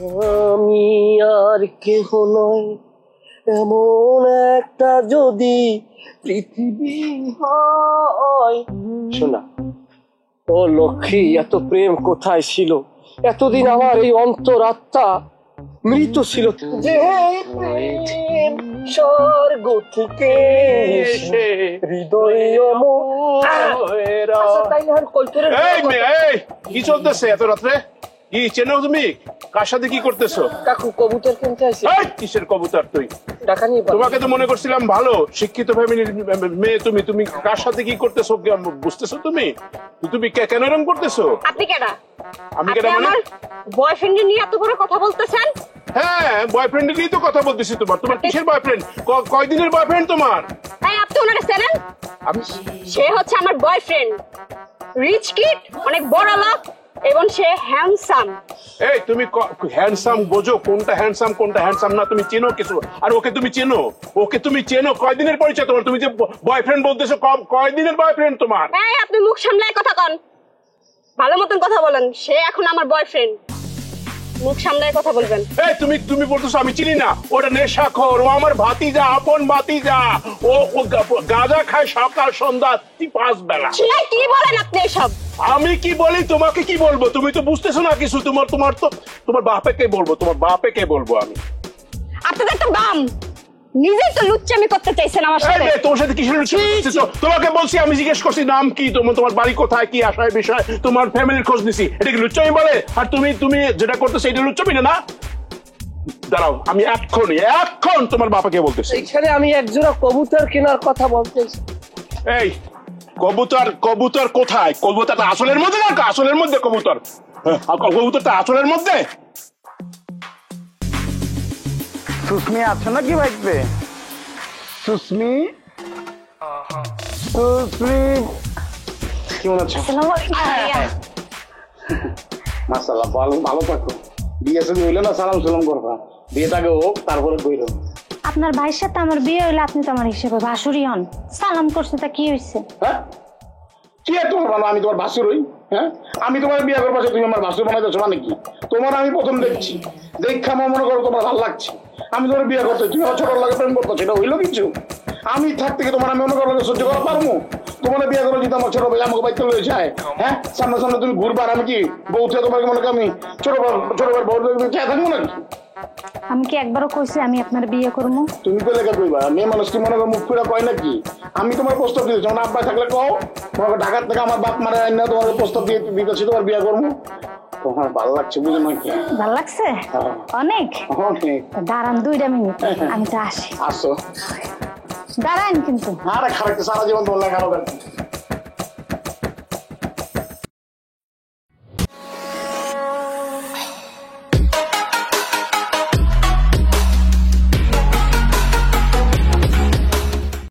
আমি আর কেহ নয়, এমন একটা যদি পৃথিবী হয়। শোনা, ও লক্ষ্মী, এত প্রেম কোথায় ছিল? এতদিন আমার এই অন্তরাত্মা মৃত ছিল। যে প্রেম স্বর্গ থেকে এসে হৃদয় কি চলতেছে এত রাত্রে? কি চেনো তুমি? কার সাথে কি করতেছো? কাকু কবুতর কিনতে আসি। কিসের কবুতর? তুই টাকা নিয়ে তোমাকে তো মনে করছিলাম ভালো শিক্ষিত ফ্যামিলির মেয়ে। তুমি তুমি কার সাথে কি করতেছো বুঝতেছো? তুমি তুমি কেন এরকম করতেছো? আপনি কেডা? আমি কেডা মানে? বয়ফ্রেন্ড নিয়ে এত বড় কথা বলতেছেন? হ্যাঁ, বয়ফ্রেন্ড নিয়েই তো কথা বলতেছি। তোমার কিসের বয়ফ্রেন্ড? কয়দিনের বয়ফ্রেন্ড তোমার? তাই আপনি ওনারে চেনেন? সে হচ্ছে আমার বয়ফ্রেন্ড, রিচ কিড, অনেক বড় লোক এবং সে হ্যান্ডসাম। এই তুমি হ্যান্ডসাম বোঝো? কোনটা হ্যান্ডসাম কোনটা হ্যান্ডসাম না তুমি চেনো কিছু? আর ওকে তুমি চেনো? ওকে তুমি চেনো? কয়দিনের পরিচয় তোমার? তুমি যে বয়ফ্রেন্ড বলতেছো, কয়দিনের বয়ফ্রেন্ড তোমার? এই আপনি মুখ সামলায় কথা কন, ভালো মতন কথা বলেন। সে এখন আমার বয়ফ্রেন্ড, মুখ সামলায় কথা বলবেন। এই তুমি বলতেছো আমি চিনি না? ওটা নেশাখোর, ও আমার ভাতিজা, আপন ভাতিজা। ও গাঁজা খায় সকাল সন্ধ্যা 5 বেলা। কি বলেন আপনি এসব? আমি কি বলি? তোমাকে কি বলবো? তুমি তো বুঝতেছো না কিছু। তোমার বাপেকে বলবো, তোমার বাপেকে বলবো আমি। আপনি তো একটা বাম, নিজেই তো লুচ্চামি করতে চাইছেন আমার সাথে। তোমার সাথে কিসের লুচ্চামি করতেছো? তোমাকে বলছি, আমি জিজ্ঞেস করছি নাম কি তোমার বাড়ি কোথায়, কি আশায় বিষয়, তোমার ফ্যামিলির খোঁজ নিছি। এটা কি লুচ্চামি বলে? আর তুমি যেটা করতেছো এটা লুচ্চামি না? দাঁড়াও, আমি এখন তোমার বাবাকে বলতেছি। এখানে আমি একজোড়া কবুতর কেনার কথা বলতেছি। এই কবুতর কোথায়? কবুতরটা আসলের মধ্যে না? আসলের মধ্যে কবুতর? কবুতরটা আসলের মধ্যে? সুস্মি আছো নাকি বাড়িতে? সুস্মি কেমন আছো? মাশাআল্লাহ, ভালো থাকো। বিয়ে শুধু হইলো না, সালাম সালাম করবা। বিয়েটাকে হোক, তারপরে কইরো। আপনার ভাইয়ের সাথে আমার বিয়ে হইলে আপনি তো আমার হিসেবে ভাসুরি হন। সালাম করছে তা কি হয়েছে? হ্যাঁ, কি আর তোমার ভালো? আমি তোমার ভাসুর হই? হ্যাঁ, আমি তোমার বিয়ে করবো, তুমি আমার ভাসুর বানাইতেছো মানে কি? তোমার আমি প্রথম দেখছি, দেখা আমার মনে করো তোমার ভালো লাগছে। আমি তোমার বিয়ে করতে, তুমি আমার ছোট লাগে প্রেম করতো, সেটা হইলো কিছু? আমি থাকতে তোমার আমি মনে করো সহ্য করা পারবো? তোমার বিয়ে করে যদি আমার ছোট ভাই আমাকে বাইতে লয়ে যায়, হ্যাঁ, সামনে সামনে তুমি ঘুরবার, আমি কি বউ থেকে তোমাকে মনে করি আমি ছোট ভাই বউ চাই থাকবো নাকি? আমি কি একবারও কইছি আমি আপনার বিয়ে করবো? তুমি তো লেখা কইবা, মেয়ে মানুষ কি মনে করো মুখ ফিরা কয় নাকি? আমি তোমার প্রস্তাব দিয়েছি, আমার আব্বা থাকলে কও, তোমাকে ঢাকার থেকে আমার বাপ মারা আইনা তোমার প্রস্তাব দিয়ে দিতেছি, তোমার বিয়ে করবো। তোমার ভালো লাগছে বুঝো নাকি? ভালো লাগছে অনেক। দাঁড়ান 2 মিনিট, আমি তো আসি। আসো, দাঁড়ান কিন্তু। আরে খারাপ সারা জীবন তোমার লেখা হবে।